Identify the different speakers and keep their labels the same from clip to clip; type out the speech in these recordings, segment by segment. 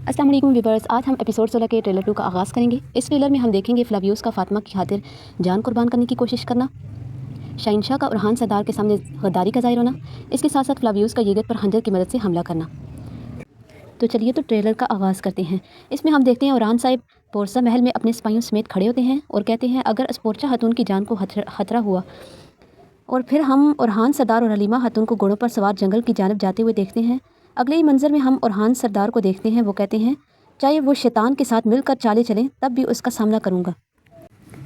Speaker 1: अस्सलाम वालेकुम व्यूअर्स, आज हम एपिसोड 16 के ट्रेलर 2 का आगाज़ करेंगे। इस ट्रेलर में हम देखेंगे फ्लावियोस का फातिमा की खातिर जान कुर्बान करने की कोशिश करना, शहंशाह का उरहान सरदार के सामने गद्दारी का ज़ाहिर होना, इसके साथ साथ फ्लावियोस का यीगत पर खंजर की मदद से हमला करना। तो चलिए तो ट्रेलर का आगाज़ करते हैं। इसमें हम देखते हैं उरहान साहिब पोरसा महल में अपने सिपाहियों समेत खड़े होते हैं और कहते हैं अगर अस्पोर्चा खातून की जान को खतरा हुआ। और फिर हम उरहान सरदार और हलीमा खातून को घोड़ों पर सवार जंगल की जानब जाते हुए देखते हैं। अगले ही मंजर में हम उरहान सरदार को देखते हैं, वो कहते हैं चाहे वो शैतान के साथ मिलकर चाले चलें तब भी उसका सामना करूँगा।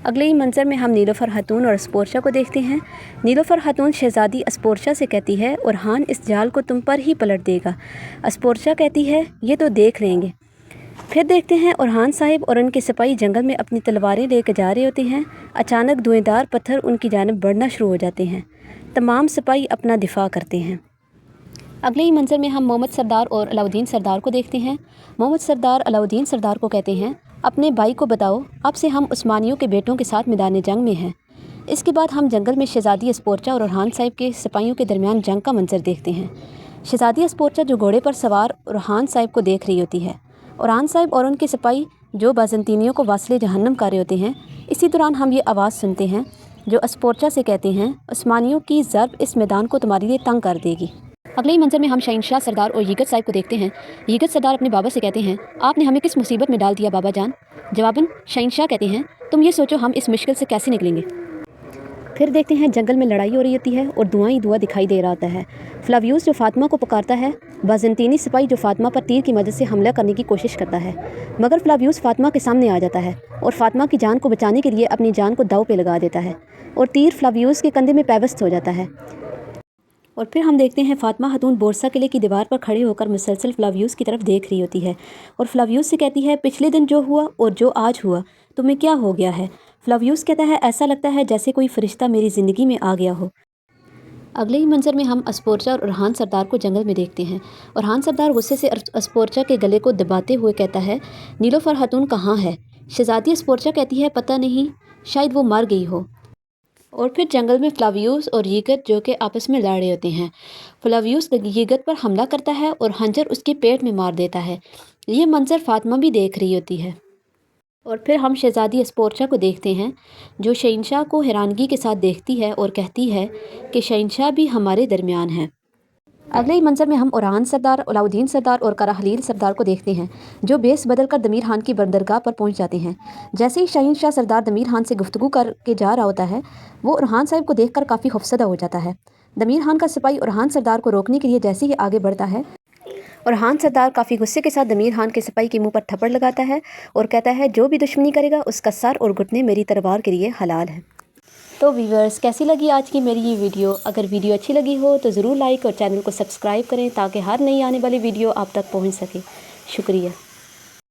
Speaker 1: अगले ही मंजर में हम नीलोफर खातून और अस्पोर्चा को देखते हैं। नीलोफर खातून शहजादी अस्पोर्चा से कहती है उरहान इस जाल को तुम पर ही पलट देगा। अस्पोर्चा कहती है ये तो देख लेंगे। फिर देखते हैं उरहान साहिब और उनके सिपाही जंगल में अपनी तलवारें लेकर जा रहे होते हैं। अचानक धुएंधार पत्थर उनकी जानब बढ़ना शुरू हो जाते हैं। तमाम सिपाही अपना दिफा करते हैं। अगले ही मंजर में हम मोहम्मद सरदार और अलाउद्दीन सरदार को देखते हैं। मोहम्मद सरदार अलाउद्दीन सरदार को कहते हैं अपने भाई को बताओ अब से हम उस्मानियों के बेटों के साथ मैदान जंग में हैं। इसके बाद हम जंगल में शहजादी अस्पोर्चा और उरहान साहिब के सिपाहियों के दरमियान जंग का मंजर देखते हैं। शहजादी अस्पोर्चा जो घोड़े पर सवार उरहान साहिब को देख रही होती है। उरहान साहिब और उनके सिपाही जो बाज़ंतीनियों को वास्ले जहन्नम कर रहे होते हैं। इसी दौरान हम ये आवाज़ सुनते हैं जो अस्पोर्चा से कहते हैं उस्मानियों की ज़रब इस मैदान को तुम्हारे लिए तंग कर देगी। अगले ही मंजर में हम शहंशाह सरदार और यीगत साहिब को देखते हैं। यीगत सरदार अपने बाबा से कहते हैं आपने हमें किस मुसीबत में डाल दिया बाबा जान। जवाबन शहंशाह कहते हैं तुम ये सोचो हम इस मुश्किल से कैसे निकलेंगे। फिर देखते हैं जंगल में लड़ाई हो रही होती है और धुआं ही धुआं दिखाई दे रहा होता है। फ्लावियोस जो फातिमा को पुकारता है, बाज़ंतीनी सिपाही जो फातिमा पर तीर की मदद से हमला करने की कोशिश करता है, मगर फ्लावियोस फातिमा के सामने आ जाता है और फातिमा की जान को बचाने के लिए अपनी जान को दाव पे लगा देता है और तीर फ्लावियोस के कंधे में पैवस्त हो जाता है। और फिर हम देखते हैं फातिमा खातून बोरसा किले की दीवार पर खड़े होकर मुसलसल फ्लावियोस की तरफ देख रही होती है और फ्लावियोस से कहती है पिछले दिन जो हुआ और जो आज हुआ तुम्हें क्या हो गया है। फ्लावियोस कहता है ऐसा लगता है जैसे कोई फरिश्ता मेरी ज़िंदगी में आ गया हो। अगले ही मंजर में हम अस्पोर्चा और उरहान सरदार को जंगल में देखते हैं। उरहान सरदार गुस्से से अस्पोर्चा के गले को दबाते हुए कहता है नीलोफर खातून कहाँ है। शहजादी अस्पोर्चा कहती है पता नहीं, शायद वो मर गई हो। और फिर जंगल में फ्लावियोस और यीगत जो कि आपस में लड़ रहे होते हैं। फ्लावियोस यीगत पर हमला करता है और खंजर उसके पेट में मार देता है। ये मंजर फातिमा भी देख रही होती है। और फिर हम शहजादी अस्पोर्चा को देखते हैं जो शहंशाह को हैरानगी के साथ देखती है और कहती है कि शहंशाह भी हमारे दरमियान है। अगले ही मंजर में हम उरहान सरदार, अलाउद्दीन सरदार और कराहलील सरदार को देखते हैं जो बेस बदल कर दमीर खान की बंदरगाह पर पहुंच जाते हैं। जैसे ही शहंशाह सरदार दमीर खान से गुफ्तगू करके जा रहा होता है, वो उरहान साहिब को देखकर काफ़ी खौफसदा हो जाता है। दमीर खान का सिपाही उरहान सरदार को रोकने के लिए जैसे ही आगे बढ़ता है, उरहान सरदार काफ़ी गुस्से के साथ दमीर खान के सिपाही के मुँह पर थप्पड़ लगाता है और कहता है जो भी दुश्मनी करेगा उसका सर और घुटने मेरी तलवार के लिए हलाल है। तो व्यूअर्स कैसी लगी आज की मेरी ये वीडियो। अगर वीडियो अच्छी लगी हो तो ज़रूर लाइक और चैनल को सब्सक्राइब करें ताकि हर नई आने वाली वीडियो आप तक पहुंच सके। शुक्रिया।